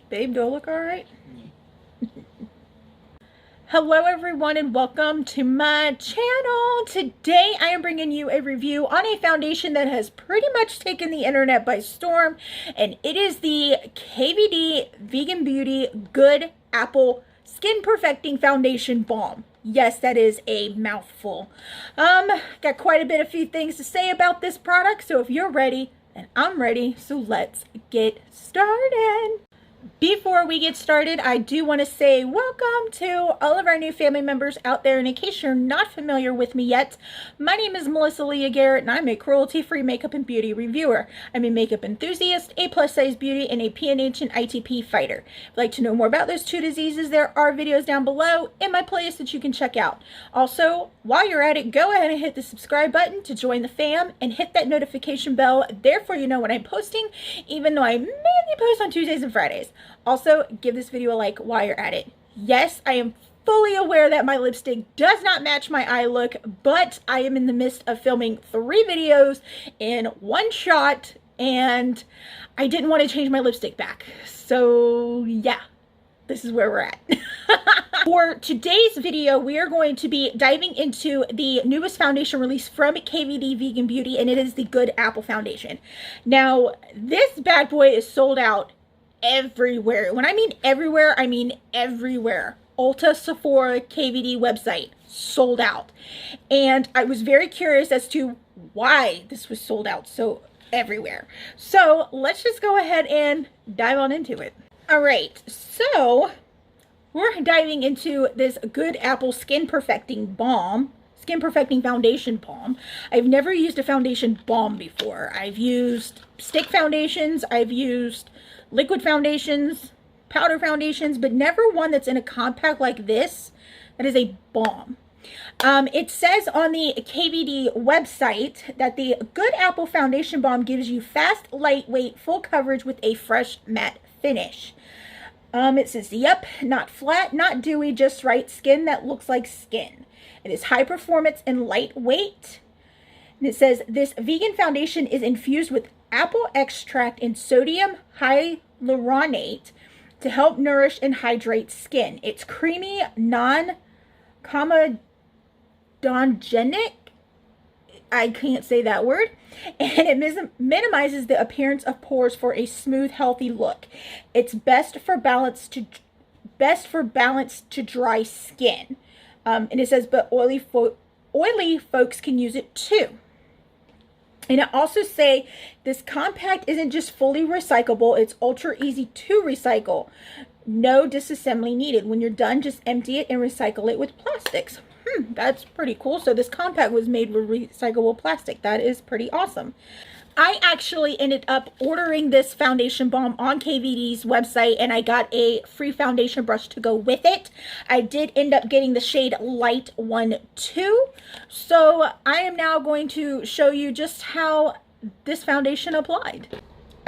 Babe, do I look alright? Hello everyone and welcome to my channel. Today I am bringing you a review on a foundation that has pretty much taken the internet by storm, and it is the KVD Vegan Beauty Good Apple Skin Perfecting Foundation Balm. Yes, that is a mouthful. Got quite a few things to say about this product, so if you're ready, and I'm ready, so let's get started. Before we get started, I do want to say welcome to all of our new family members out there. And in case you're not familiar with me yet, my name is Leah Garrett, and I'm a cruelty-free makeup and beauty reviewer. I'm a makeup enthusiast, a plus-size beauty, and a PNH and ITP fighter. If you'd like to know more about those two diseases, there are videos down below in my playlist that you can check out. Also, while you're at it, go ahead and hit the subscribe button to join the fam, and hit that notification bell, therefore you know when I'm posting, even though I mainly post on Tuesdays and Fridays. Also, give this video a like while you're at it. Yes, I am fully aware that my lipstick does not match my eye look, but I am in the midst of filming 3 videos in one shot, and I didn't want to change my lipstick back. So yeah, this is where we're at. For today's video, we are going to be diving into the newest foundation release from KVD Vegan Beauty, and it is the Good Apple Foundation. Now, this bad boy is sold out everywhere. When I mean everywhere, I mean everywhere. Ulta, Sephora, KVD website, sold out. And I was very curious as to why this was sold out so everywhere. So let's just go ahead and dive on into it. All right, so we're diving into this Good Apple Skin Perfecting Balm. Skin Perfecting Foundation Balm. I've never used a foundation balm before. I've used stick foundations, I've used liquid foundations, powder foundations, but never one that's in a compact like this that is a balm. It says on the KVD website that the Good Apple Foundation Balm gives you fast, lightweight, full coverage with a fresh matte finish. It says, yep, not flat, not dewy, just right skin that looks like skin. It is high performance and lightweight. And it says this vegan foundation is infused with apple extract and sodium hyaluronate to help nourish and hydrate skin. It's creamy, non-comedogenic, I can't say that word, and it minimizes the appearance of pores for a smooth, healthy look. It's best for balance to dry skin. And it says, but oily folks can use it too. And it also say this compact isn't just fully recyclable, it's ultra easy to recycle. No disassembly needed. When you're done, just empty it and recycle it with plastics. That's pretty cool. So this compact was made with recyclable plastic. That is pretty awesome. I actually ended up ordering this foundation balm on KVD's website, and I got a free foundation brush to go with it. I did end up getting the shade Light 1-2. So I am now going to show you just how this foundation applied.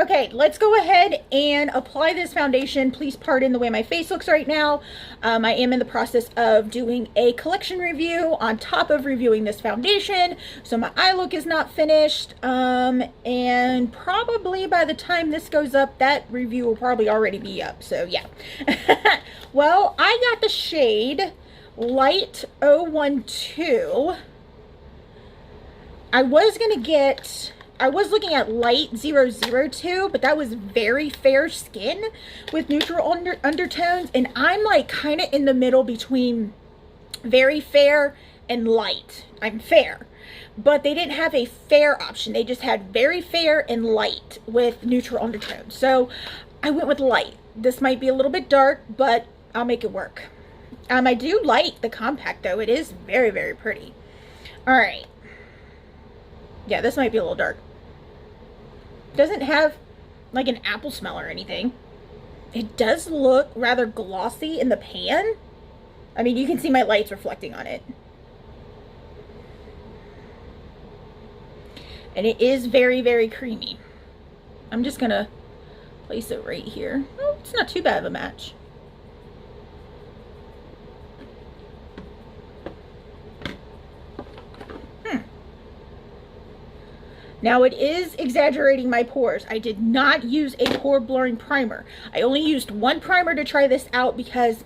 Okay, let's go ahead and apply this foundation. Please pardon the way my face looks right now. I am in the process of doing a collection review on top of reviewing this foundation, so my eye look is not finished. And probably by the time this goes up, that review will probably already be up, so yeah. Well, I got the shade Light 012. I was looking at Light 002, but that was very fair skin with neutral undertones, and I'm like kind of in the middle between very fair and light. I'm fair, but they didn't have a fair option. They just had very fair and light with neutral undertones. So I went with light. This might be a little bit dark, but I'll make it work. I do like the compact though. It is very, very pretty. All right. Yeah, this might be a little dark. Doesn't have like an apple smell or anything. It does look rather glossy in the pan. I mean, you can see my lights reflecting on it. And it is very, very creamy. I'm just gonna place it right here. Oh, it's not too bad of a match. Now it is exaggerating my pores. I did not use a pore blurring primer. I only used one primer to try this out because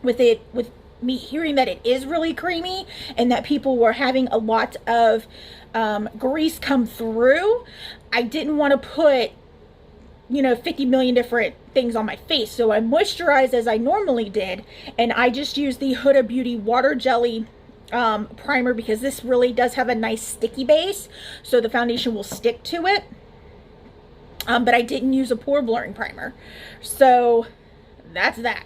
with me hearing that it is really creamy and that people were having a lot of grease come through, I didn't want to put, you know, 50 million different things on my face. So I moisturized as I normally did, and I just used the Huda Beauty Water Jelly primer because this really does have a nice sticky base, so the foundation will stick to it. But I didn't use a pore blurring primer. So that's that.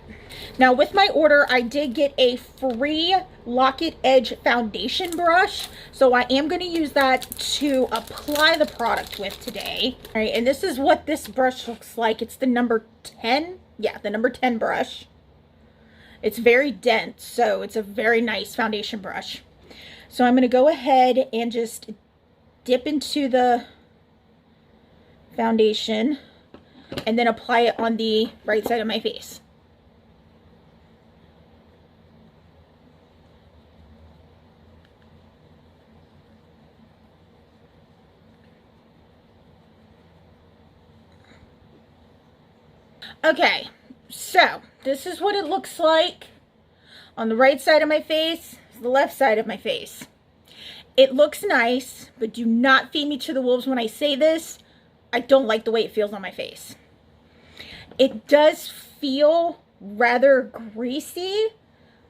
Now with my order, I did get a free Locket Edge foundation brush. So I am going to use that to apply the product with today. All right, and this is what this brush looks like. It's the number 10. Yeah, the number 10 brush. It's very dense, so it's a very nice foundation brush. So I'm going to go ahead and just dip into the foundation and then apply it on the right side of my face. Okay, so this is what it looks like on the right side of my face, the left side of my face. It looks nice, but do not feed me to the wolves when I say this. I don't like the way it feels on my face. It does feel rather greasy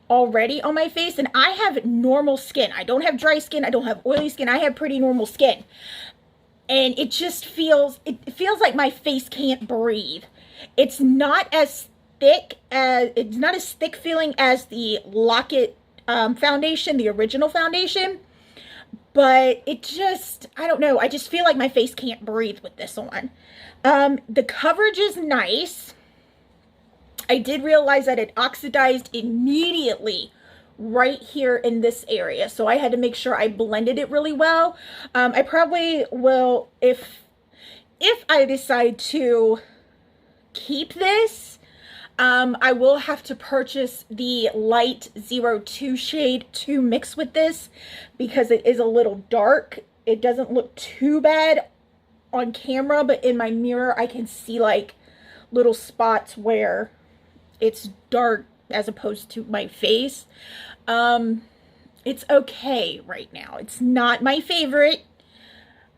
already on my face, and I have normal skin. I don't have dry skin. I don't have oily skin. I have pretty normal skin. And it just feels, it feels like my face can't breathe. It's not as thick as, it's not as thick feeling as the Locket foundation, the original foundation, but it just, I don't know, I just feel like my face can't breathe with this one. The coverage is nice. I did realize that it oxidized immediately right here in this area, so I had to make sure I blended it really well. I probably will, if I decide to keep this, I will have to purchase the light 02 shade to mix with this because it is a little dark. It doesn't look too bad on camera, but in my mirror I can see like little spots where it's dark as opposed to my face. It's okay right now. It's not my favorite.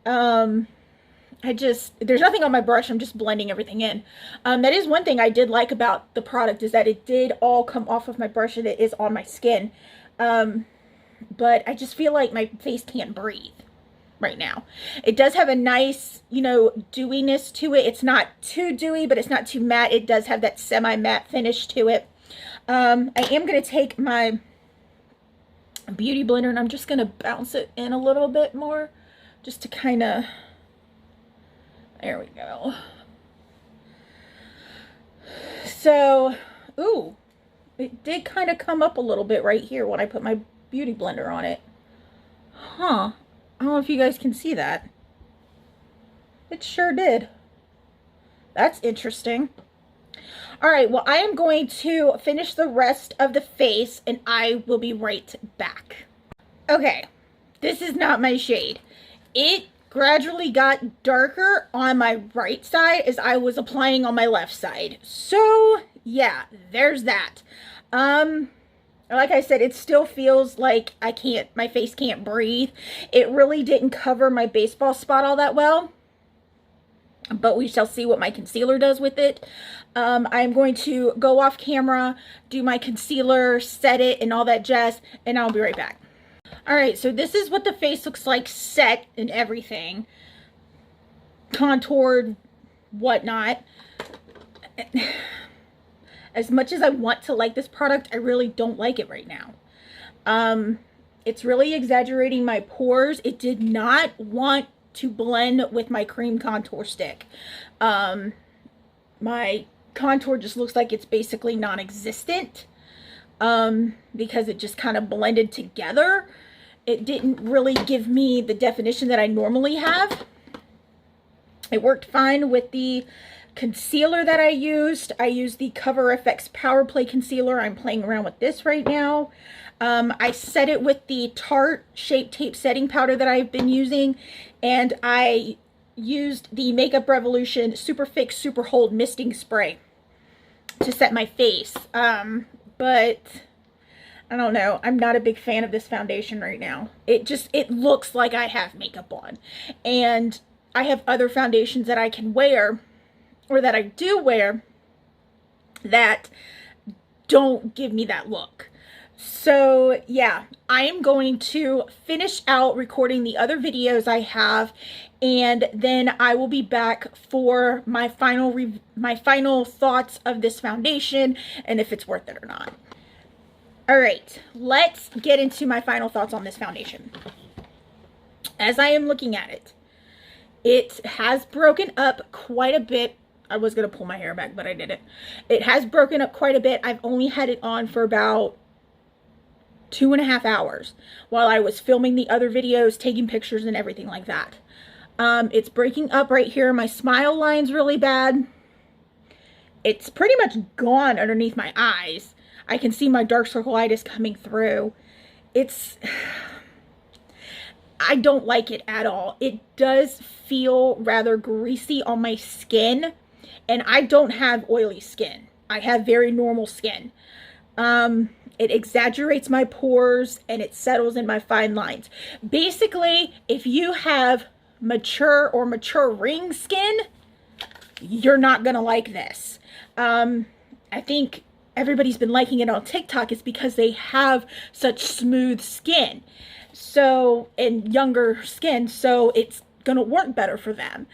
There's nothing on my brush. I'm just blending everything in. That is one thing I did like about the product, is that it did all come off of my brush and it is on my skin. But I just feel like my face can't breathe right now. It does have a nice, you know, dewiness to it. It's not too dewy, but it's not too matte. It does have that semi-matte finish to it. I am going to take my beauty blender and I'm just going to bounce it in a little bit more just to kind of, there we go. So, ooh, it did kind of come up a little bit right here when I put my beauty blender on it. Huh. I don't know if you guys can see that. It sure did. That's interesting. All right, well, I am going to finish the rest of the face and I will be right back. Okay, this is not my shade. It gradually got darker on my right side as I was applying on my left side. So yeah, there's that. Like I said, it still feels like my face can't breathe. It really didn't cover my baseball spot all that well, but we shall see what my concealer does with it. I'm going to go off camera, do my concealer, set it and all that jazz, and I'll be right back. All right, so this is what the face looks like set and everything. Contoured, whatnot. As much as I want to like this product, I really don't like it right now. It's really exaggerating my pores. It did not want to blend with my cream contour stick. My contour just looks like it's basically non-existent because it just kind of blended together. It didn't really give me the definition that I normally have. It worked fine with the concealer that I used. I used the Cover FX Power Play Concealer. I'm playing around with this right now. I set it with the Tarte Shape Tape Setting Powder that I've been using. and I used the Makeup Revolution Super Fix Super Hold Misting Spray to set my face. But I don't know. I'm not a big fan of this foundation right now. It looks like I have makeup on. And I have other foundations that I can wear, or that I do wear, that don't give me that look. So yeah, I am going to finish out recording the other videos I have, and then I will be back for my final thoughts of this foundation and if it's worth it or not. All right, let's get into my final thoughts on this foundation. As I am looking at it, it has broken up quite a bit. I was going to pull my hair back, but I didn't. It has broken up quite a bit. I've only had it on for about 2.5 hours while I was filming the other videos, taking pictures and everything like that. It's breaking up right here. My smile line's really bad. It's pretty much gone underneath my eyes. I can see my dark circleitis coming through. I don't like it at all. It does feel rather greasy on my skin, and I don't have oily skin. I have very normal skin. It exaggerates my pores and it settles in my fine lines. Basically, if you have mature or maturing skin, you're not gonna like this. I think everybody's been liking it on TikTok is because they have such smooth skin, so, and younger skin, so it's gonna work better for them.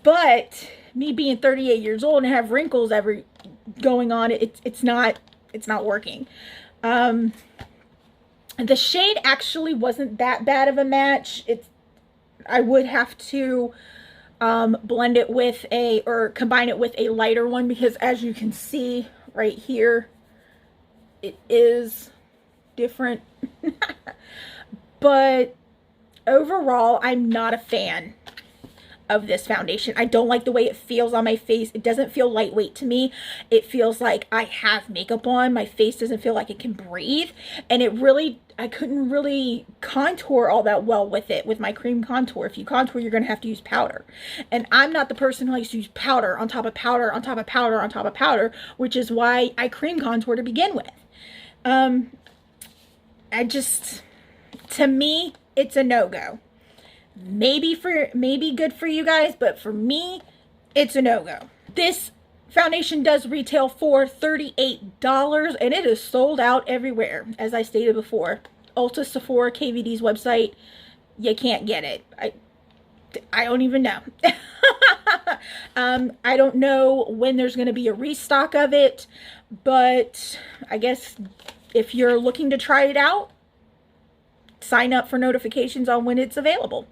But me being 38 years old and have wrinkles going on, it's not working. The shade actually wasn't that bad of a match. I would have to blend it with or combine it with a lighter one, because as you can see right here, it is different. But overall, I'm not a fan of this foundation. I don't like the way it feels on my face. It doesn't feel lightweight to me. It feels like I have makeup on. My face doesn't feel like it can breathe. And I couldn't really contour all that well with it, with my cream contour. If you contour, you're going to have to use powder. And I'm not the person who likes to use powder on top of powder on top of powder on top of powder, which is why I cream contour to begin with. To me, it's a no-go. Maybe good for you guys, but for me, it's a no-go. This foundation does retail for $38, and it is sold out everywhere, as I stated before. Ulta, Sephora, KVD's website, you can't get it. I don't even know. I don't know when there's going to be a restock of it, but I guess if you're looking to try it out, sign up for notifications on when it's available.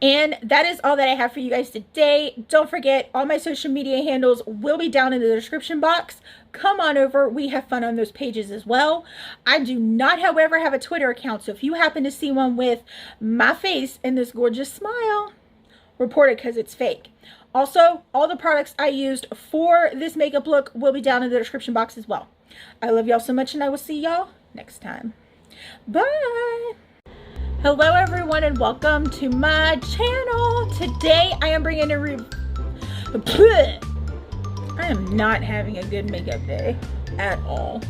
And that is all that I have for you guys today. Don't forget, all my social media handles will be down in the description box. Come on over. We have fun on those pages as well. I do not, however, have a Twitter account, so if you happen to see one with my face and this gorgeous smile, report it because it's fake. Also, all the products I used for this makeup look will be down in the description box as well. I love y'all so much, and I will see y'all next time. Bye! Hello everyone, and welcome to my channel. Today I am bringing a I am not having a good makeup day at all.